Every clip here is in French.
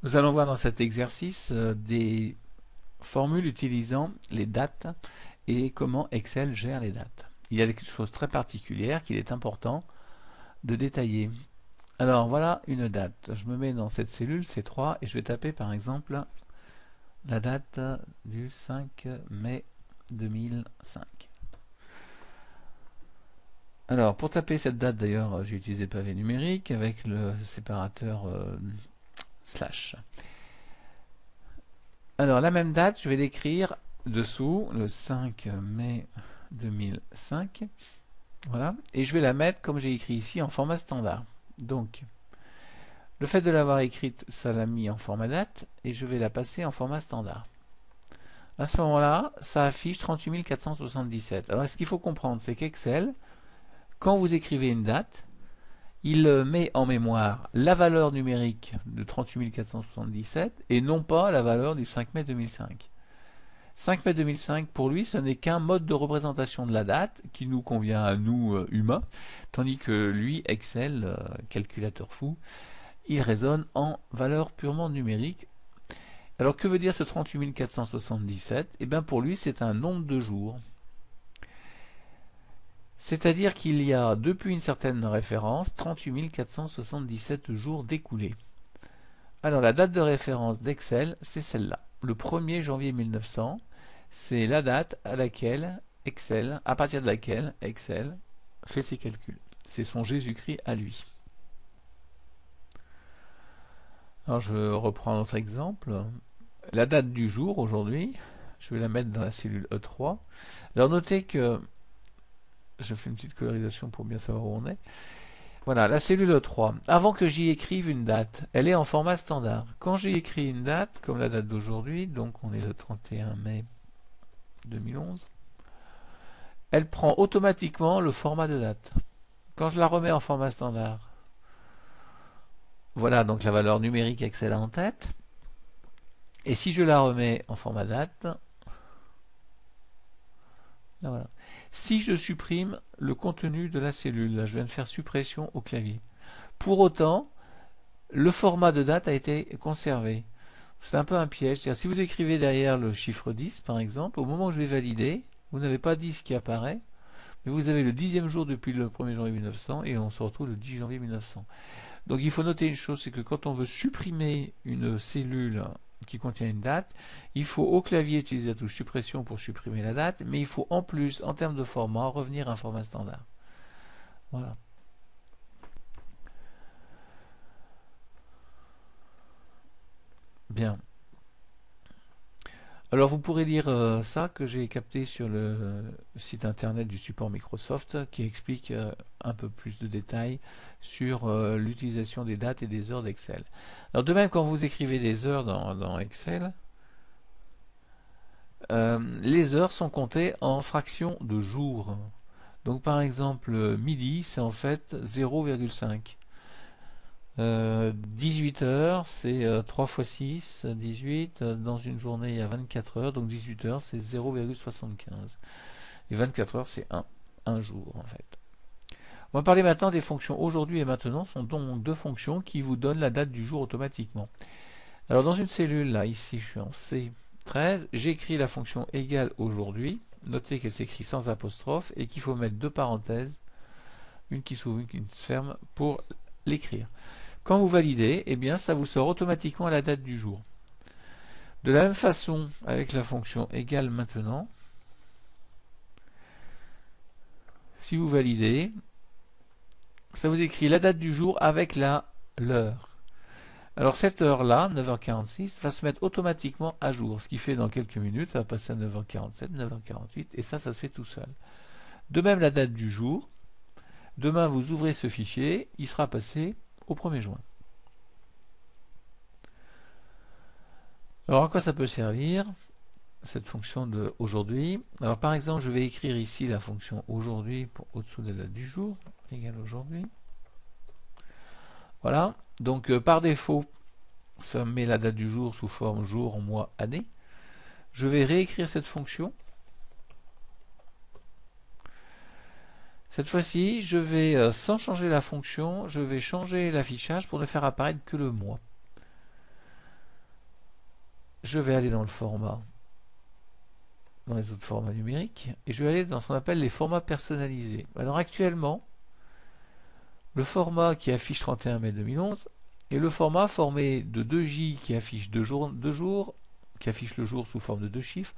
Nous allons voir dans cet exercice des formules utilisant les dates et comment Excel gère les dates. Il y a quelque chose de très particulière qu'il est important de détailler. Alors voilà une date. Je me mets dans cette cellule C3 et je vais taper par exemple la date du 5 mai 2005. Alors pour taper cette date d'ailleurs j'ai utilisé pavé numérique avec le séparateur slash. Alors la même date, je vais l'écrire dessous, le 5 mai 2005. Voilà. Et je vais la mettre, comme j'ai écrit ici, en format standard. Donc, le fait de l'avoir écrite, ça l'a mis en format date, et je vais la passer en format standard. À ce moment-là, ça affiche 38 477. Alors, ce qu'il faut comprendre, c'est qu'Excel, quand vous écrivez une date, il met en mémoire la valeur numérique de 38 477 et non pas la valeur du 5 mai 2005. 5 mai 2005, pour lui, ce n'est qu'un mode de représentation de la date qui nous convient à nous, humains, tandis que lui, Excel, calculateur fou, il raisonne en valeur purement numérique. Alors que veut dire ce 38 477? Eh bien pour lui, c'est un nombre de jours. C'est-à-dire qu'il y a, depuis une certaine référence, 38 477 jours découlés. Alors la date de référence d'Excel, c'est celle-là. Le 1er janvier 1900, c'est la date à laquelle Excel, à partir de laquelle Excel fait ses calculs. C'est son Jésus-Christ à lui. Alors je reprends notre exemple. La date du jour aujourd'hui, je vais la mettre dans la cellule E3. Alors notez que je fais une petite colorisation pour bien savoir où on est. Voilà, la cellule E3. Avant que j'y écrive une date, elle est en format standard. Quand j'ai écrit une date, comme la date d'aujourd'hui, donc on est le 31 mai 2011, elle prend automatiquement le format de date. Quand je la remets en format standard, voilà donc la valeur numérique Excel en tête. Et si je la remets en format date, là voilà. Si je supprime le contenu de la cellule, là je viens de faire suppression au clavier. Pour autant, le format de date a été conservé. C'est un peu un piège. C'est-à-dire, si vous écrivez derrière le chiffre 10, par exemple, au moment où je vais valider, vous n'avez pas 10 qui apparaît, mais vous avez le 10e jour depuis le 1er janvier 1900 et on se retrouve le 10 janvier 1900. Donc il faut noter une chose, c'est que quand on veut supprimer une cellule qui contient une date, il faut au clavier utiliser la touche suppression pour supprimer la date, mais il faut en plus, en termes de format, revenir à un format standard. Voilà. Bien. Alors vous pourrez lire ça que j'ai capté sur le site internet du support Microsoft qui explique un peu plus de détails sur l'utilisation des dates et des heures d'Excel. Alors de même quand vous écrivez des heures dans Excel, les heures sont comptées en fractions de jours. Donc par exemple midi c'est en fait 0,5. 18 heures, c'est 3 fois 6, 18. Dans une journée, il y a 24 heures, donc 18 heures, c'est 0,75. Et 24 heures, c'est un jour, en fait. On va parler maintenant des fonctions aujourd'hui et maintenant. Ce sont donc deux fonctions qui vous donnent la date du jour automatiquement. Alors, dans une cellule, là, ici, je suis en C13, j'écris la fonction égale aujourd'hui. Notez qu'elle s'écrit sans apostrophe et qu'il faut mettre deux parenthèses, une qui s'ouvre, une qui se ferme, pour l'écrire. Quand vous validez, eh bien, ça vous sort automatiquement la date du jour. De la même façon, avec la fonction égale maintenant, si vous validez, ça vous écrit la date du jour avec l'heure. Alors cette heure-là, 9h46, va se mettre automatiquement à jour, ce qui fait dans quelques minutes, ça va passer à 9h47, 9h48, et ça se fait tout seul. De même la date du jour, demain vous ouvrez ce fichier, il sera passé au 1er juin. Alors à quoi ça peut servir cette fonction de aujourd'hui? Alors par exemple je vais écrire ici la fonction aujourd'hui pour au-dessous de la date du jour, égale aujourd'hui. Voilà, donc par défaut ça met la date du jour sous forme jour, mois, année. Je vais réécrire cette fonction. Cette fois-ci, je vais, sans changer la fonction, je vais changer l'affichage pour ne faire apparaître que le mois. je vais aller dans le format, dans les autres formats numériques, et je vais aller dans ce qu'on appelle les formats personnalisés. Alors actuellement, le format qui affiche 31 mai 2011 est le format formé de 2J qui affiche 2 jours, qui affiche le jour sous forme de 2 chiffres,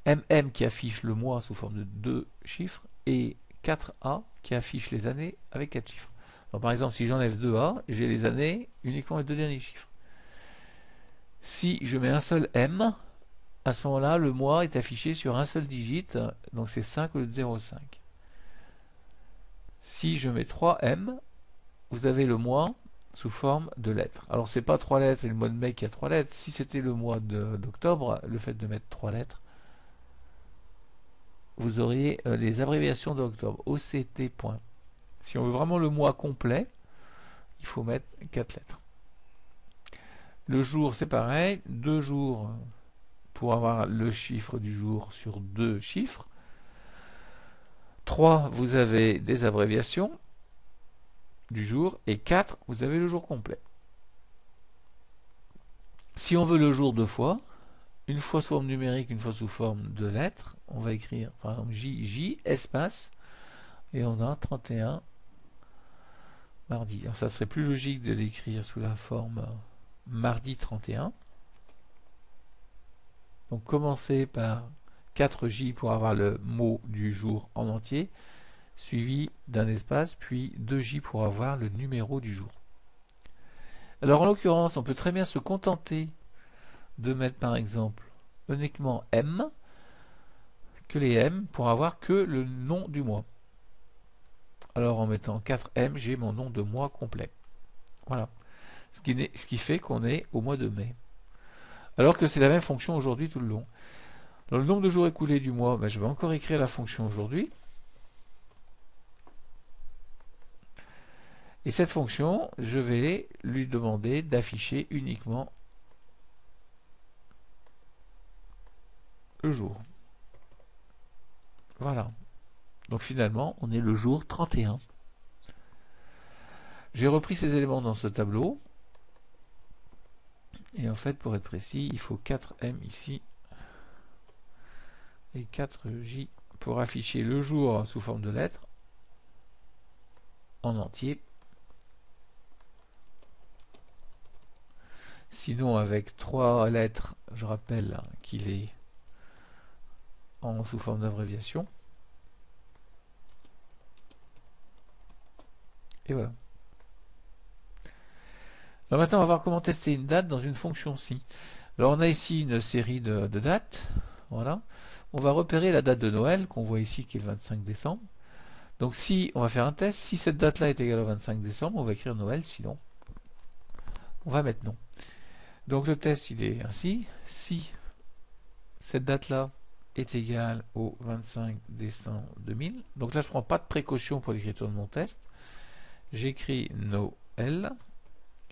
MM qui affiche le mois sous forme de 2 chiffres, et 4A qui affiche les années avec 4 chiffres. Donc, par exemple, si j'enlève 2A, j'ai les années uniquement les 2 derniers chiffres. Si je mets un seul M, à ce moment-là, le mois est affiché sur un seul digit, donc c'est 5 au lieu de 0,5. Si je mets 3M, vous avez le mois sous forme de lettres. Alors c'est pas 3 lettres et le mois de mai qui a 3 lettres. Si c'était le mois d'octobre, le fait de mettre 3 lettres, vous auriez les abréviations d'octobre, OCT. Point. Si on veut vraiment le mois complet, il faut mettre 4 lettres. Le jour, c'est pareil, 2 jours pour avoir le chiffre du jour sur 2 chiffres. 3, vous avez des abréviations du jour, et 4, vous avez le jour complet. Si on veut le jour 2 fois, une fois sous forme numérique, une fois sous forme de lettres, on va écrire par exemple J, espace, et on a 31 mardi. Alors ça serait plus logique de l'écrire sous la forme mardi 31. Donc commencer par 4J pour avoir le mot du jour en entier, suivi d'un espace, puis 2J pour avoir le numéro du jour. Alors en l'occurrence, on peut très bien se contenter de mettre par exemple uniquement M, que les M, pour avoir que le nom du mois. Alors en mettant 4M, j'ai mon nom de mois complet. Voilà. Ce qui fait qu'on est au mois de mai. Alors que c'est la même fonction aujourd'hui tout le long. Dans le nombre de jours écoulés du mois, je vais encore écrire la fonction aujourd'hui. Et cette fonction, je vais lui demander d'afficher uniquement le jour. Voilà. Donc finalement, on est le jour 31. J'ai repris ces éléments dans ce tableau. Et en fait, pour être précis, il faut 4M ici et 4J pour afficher le jour sous forme de lettres en entier. Sinon, avec 3 lettres, je rappelle qu'il est sous forme d'abréviation. Et voilà. Alors maintenant, on va voir comment tester une date dans une fonction si. Alors on a ici une série de dates. Voilà. On va repérer la date de Noël, qu'on voit ici, qui est le 25 décembre. Donc si on va faire un test, si cette date-là est égale au 25 décembre, on va écrire Noël, sinon on va mettre non. Donc le test, il est ainsi. Si cette date-là est égale au 25 décembre 2000, donc là je ne prends pas de précaution pour l'écriture de mon test, j'écris Noël,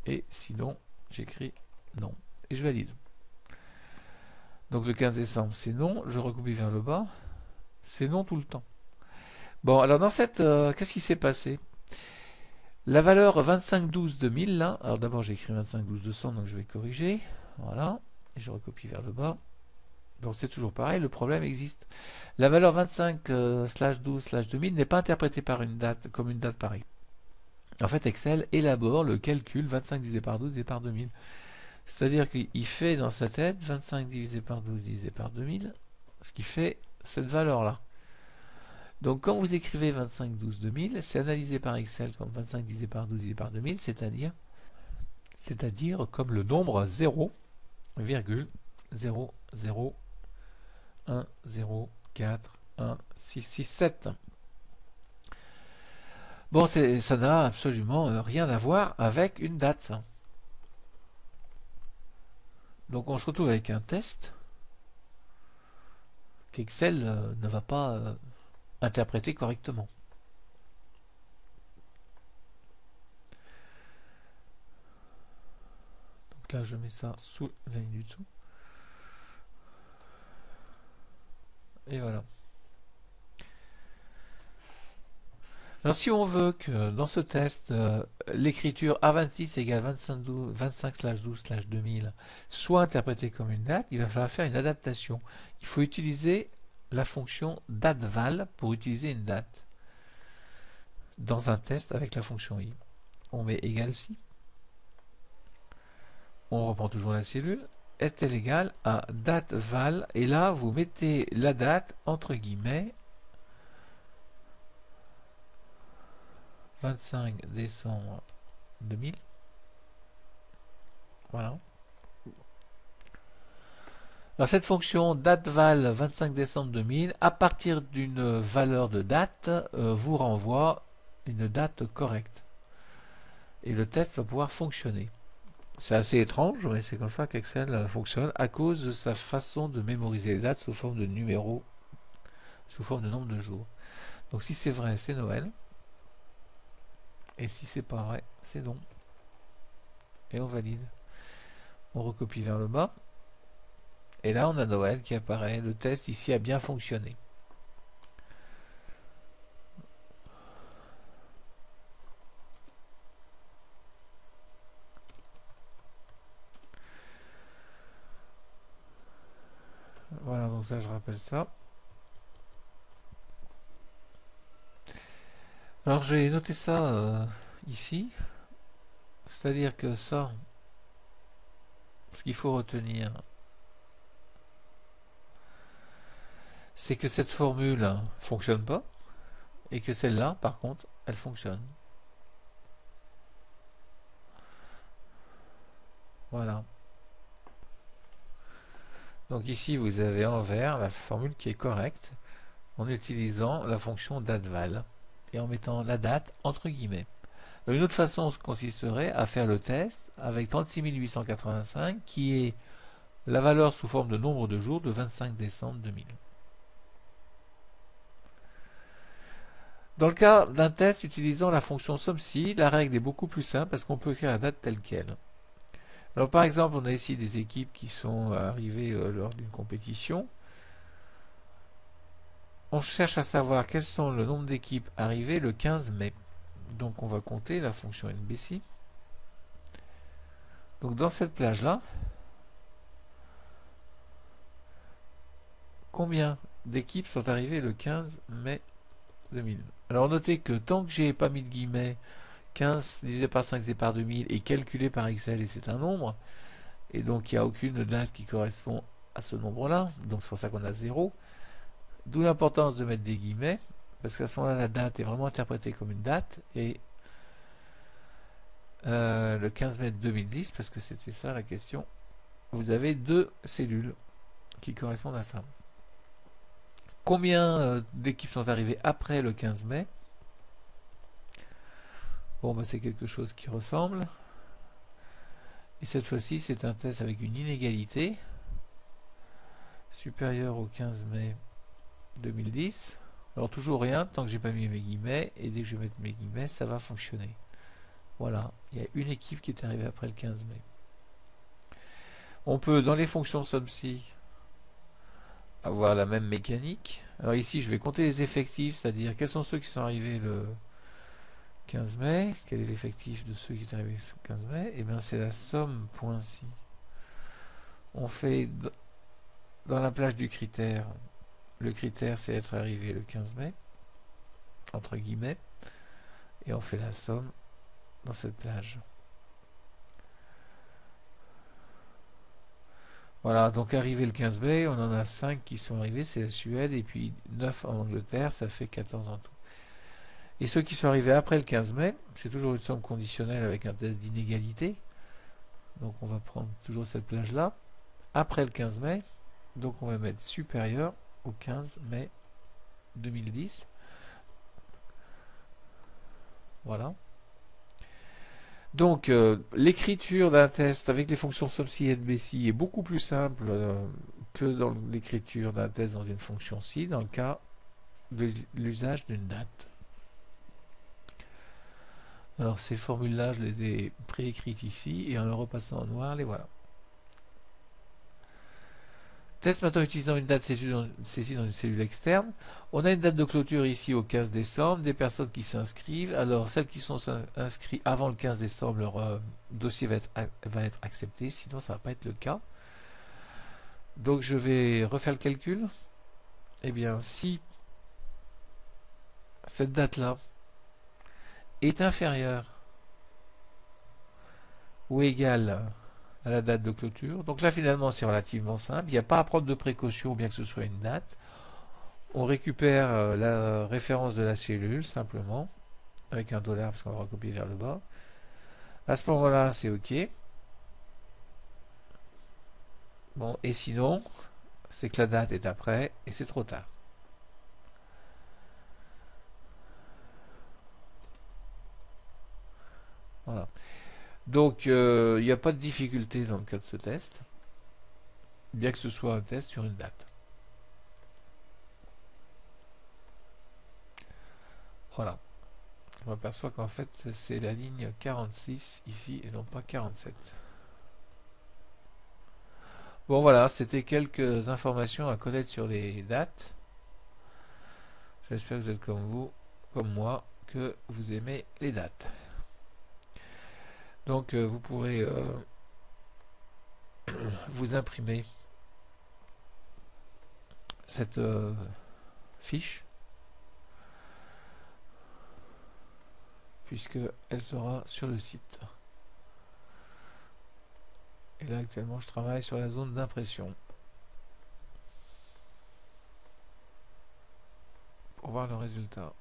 et sinon j'écris non, et je valide. Donc le 15 décembre c'est non, je recopie vers le bas, c'est non tout le temps. Bon, alors dans cette, qu'est-ce qui s'est passé? La valeur 25/12/2000, là, alors d'abord j'ai écrit 25/12/200, donc je vais corriger, voilà, et je recopie vers le bas. Donc c'est toujours pareil, le problème existe. La valeur 25/12/2000 n'est pas interprétée par une date comme une date pareille. En fait, Excel élabore le calcul 25 divisé par 12 divisé par 2000. C'est-à-dire qu'il fait dans sa tête 25 divisé par 12 divisé par 2000, ce qui fait cette valeur-là. Donc quand vous écrivez 25/12/2000, c'est analysé par Excel comme 25 divisé par 12 divisé par 2000, c'est-à-dire comme le nombre 0,0010416667. Bon, ça n'a absolument rien à voir avec une date, ça. Donc on se retrouve avec un test qu'Excel ne va pas interpréter correctement. Donc là, je mets ça sous la ligne du dessous. Et voilà. Alors si on veut que dans ce test, l'écriture A26 égale 25/12/2000 soit interprétée comme une date, il va falloir faire une adaptation. Il faut utiliser la fonction dateval pour utiliser une date dans un test avec la fonction i. On met égal si. On reprend toujours la cellule. Est-elle égale à dateval? Et là, vous mettez la date entre guillemets 25 décembre 2000. Voilà. Alors cette fonction dateval 25 décembre 2000, à partir d'une valeur de date, vous renvoie une date correcte. Et le test va pouvoir fonctionner. C'est assez étrange, mais c'est comme ça qu'Excel fonctionne à cause de sa façon de mémoriser les dates sous forme de numéros, sous forme de nombre de jours. Donc si c'est vrai, c'est Noël. Et si c'est pas vrai, c'est non. Et on valide. On recopie vers le bas. Et là, on a Noël qui apparaît. Le test ici a bien fonctionné. Voilà, donc là, je rappelle ça. Alors, j'ai noté ça ici. C'est-à-dire que ça, ce qu'il faut retenir, c'est que cette formule ne fonctionne pas et que celle-là, par contre, elle fonctionne. Voilà. Donc ici, vous avez en vert la formule qui est correcte en utilisant la fonction dateval et en mettant la date entre guillemets. Donc une autre façon consisterait à faire le test avec 36 885 qui est la valeur sous forme de nombre de jours de 25 décembre 2000. Dans le cas d'un test utilisant la fonction SUMSI, la règle est beaucoup plus simple parce qu'on peut écrire la date telle qu'elle. Alors par exemple, on a ici des équipes qui sont arrivées lors d'une compétition. On cherche à savoir quels sont le nombre d'équipes arrivées le 15 mai. Donc on va compter la fonction NBC. Donc dans cette plage-là, combien d'équipes sont arrivées le 15 mai 2000? Alors notez que tant que j'ai pas mis de guillemets, 15 divisé par 5 divisé par 2000 est calculé par Excel et c'est un nombre. Et donc il n'y a aucune date qui correspond à ce nombre-là. Donc c'est pour ça qu'on a 0. D'où l'importance de mettre des guillemets, parce qu'à ce moment-là, la date est vraiment interprétée comme une date. Et le 15 mai 2010, parce que c'était ça la question, vous avez deux cellules qui correspondent à ça. Combien d'équipes sont arrivées après le 15 mai? Bon, bah, c'est quelque chose qui ressemble. Et cette fois-ci, c'est un test avec une inégalité supérieure au 15 mai 2010. Alors toujours rien, tant que j'ai pas mis mes guillemets, et dès que je vais mettre mes guillemets, ça va fonctionner. Voilà, il y a une équipe qui est arrivée après le 15 mai. On peut, dans les fonctions SUMSI, avoir la même mécanique. Alors ici, je vais compter les effectifs, c'est-à-dire quels sont ceux qui sont arrivés le 15 mai, quel est l'effectif de ceux qui sont arrivés le 15 mai, et bien c'est la somme.si. On fait dans la plage du critère, le critère c'est être arrivé le 15 mai, entre guillemets, et on fait la somme dans cette plage. Voilà, donc arrivé le 15 mai, on en a 5 qui sont arrivés, c'est la Suède, et puis 9 en Angleterre, ça fait 14 en tout. Et ceux qui sont arrivés après le 15 mai, c'est toujours une somme conditionnelle avec un test d'inégalité. Donc on va prendre toujours cette plage-là. Après le 15 mai, donc on va mettre supérieur au 15 mai 2010. Voilà. Donc l'écriture d'un test avec les fonctions SUMSI et NBC est beaucoup plus simple que dans l'écriture d'un test dans une fonction SI, dans le cas de l'usage d'une date. Alors ces formules-là, je les ai préécrites ici, et en le repassant en noir, les voilà. Test maintenant utilisant une date saisie dans une cellule externe. On a une date de clôture ici au 15 décembre, des personnes qui s'inscrivent. Alors, celles qui sont inscrites avant le 15 décembre, leur dossier va être accepté, sinon ça ne va pas être le cas. Donc, je vais refaire le calcul. Eh bien, si cette date-là est inférieure ou égale à la date de clôture, donc là finalement c'est relativement simple, il n'y a pas à prendre de précaution bien que ce soit une date. On récupère la référence de la cellule simplement avec un dollar parce qu'on va recopier vers le bas. À ce moment-là, c'est OK. Bon, et sinon, c'est que la date est après et c'est trop tard. Voilà. Donc, il n'y a pas de difficulté dans le cas de ce test, bien que ce soit un test sur une date. Voilà. On m'aperçoit qu'en fait, c'est la ligne 46 ici et non pas 47. Bon voilà, c'était quelques informations à connaître sur les dates. J'espère que vous êtes comme vous, comme moi, que vous aimez les dates. Donc vous pourrez vous imprimer cette fiche, puisque elle sera sur le site. Et là actuellement je travaille sur la zone d'impression pour voir le résultat.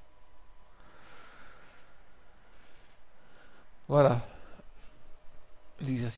Voilà l'exercice.